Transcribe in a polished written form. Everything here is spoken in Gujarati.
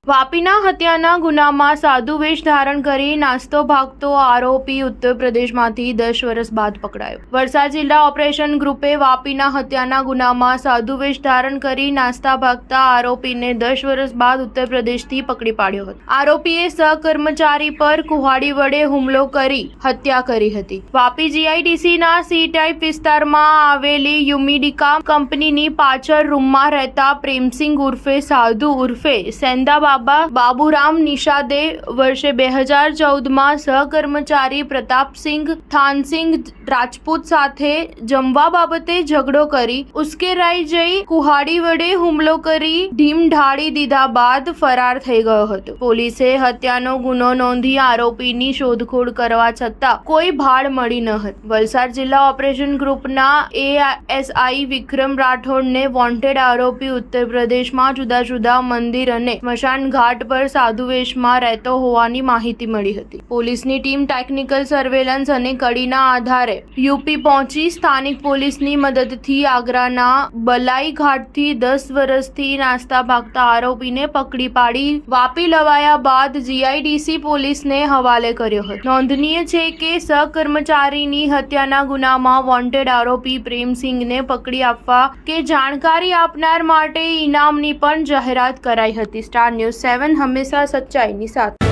વાપીના હત્યાના ગુનામાં સાધુ વેશ ધારણ કરી નાસ્તો ભાગતો આરોપી ઉત્તર પ્રદેશમાંથી 10 વર્ષ બાદ પકડાયો। વલસાડ જિલ્લા ઓપરેશન ગ્રુપે વાપીના હત્યાના ગુનામાં સાધુ વેશ ધારણ કરી નાસ્તા ભાગતા આરોપીને 10 વર્ષ બાદ ઉત્તર પ્રદેશથી પકડી પાડ્યો હતો। આરોપીએ સહકર્મચારી પર કુહાડી વડે હુમલો કરી હત્યા કરી હતી। વાપી જીઆઈડીસીના સી ટાઈપ વિસ્તારમાં આવેલી યુમિડિકા કંપનીની પાછળ રૂમમાં રહેતા પ્રેમસિંહ ઉર્ફે સાધુ ઉર્ફે સેંદા બાબુરામ નિષાદે વર્ષે 2014માં સહકર્મચારી પ્રતાપસિંહ થાનસિંહ રાજપૂત સાથે જમવા બાબતે ઝઘડો કરી ઉશ્કેરાઈ જઈ કુહાડી વડે હુમલો કરી ઢીમ ઢાળી દીધા બાદ ફરાર થઈ ગયો હતો। પોલીસે હત્યાનો ગુનો નોંધી આરોપીની શોધખોળ કરવા છતાં કોઈ ભાળ મળી ન હતી। વલસાડ જિલ્લા ઓપરેશન ગ્રુપના એએસઆઈ વિક્રમ રાઠોડને વોન્ટેડ આરોપી ઉત્તર પ્રદેશમાં જુદા જુદા મંદિર અને સ્મશાન ઘાટ પર સાધુ વેશમાં રહેતો હોવાની માહિતી મળી હતી। પોલીસની ટીમ ટેકનિકલ સર્વેલન્સ અને કડીના આધારે યુપી પહોંચી સ્થાનિક પોલીસની મદદથી આગ્રાના બલાઈ ઘાટથી 10 વર્ષથી નાસ્તા ભાગતા આરોપીને પકડી પાડી વાપી લવાયા બાદ જીઆઈડીસી પોલીસને હવાલે કર્યો હતો। નોંધનીય છે કે સહકર્મચારીની હત્યાના ગુનામાં વોન્ટેડ આરોપી પ્રેમસિંહને પકડી આપવા કે જાણકારી આપનાર માટે ઇનામની પણ જાહેરાત કરાઈ હતી। સ્ટાર ન્યૂઝ 7 હંમેશા સચ્ચાઈની સાથે।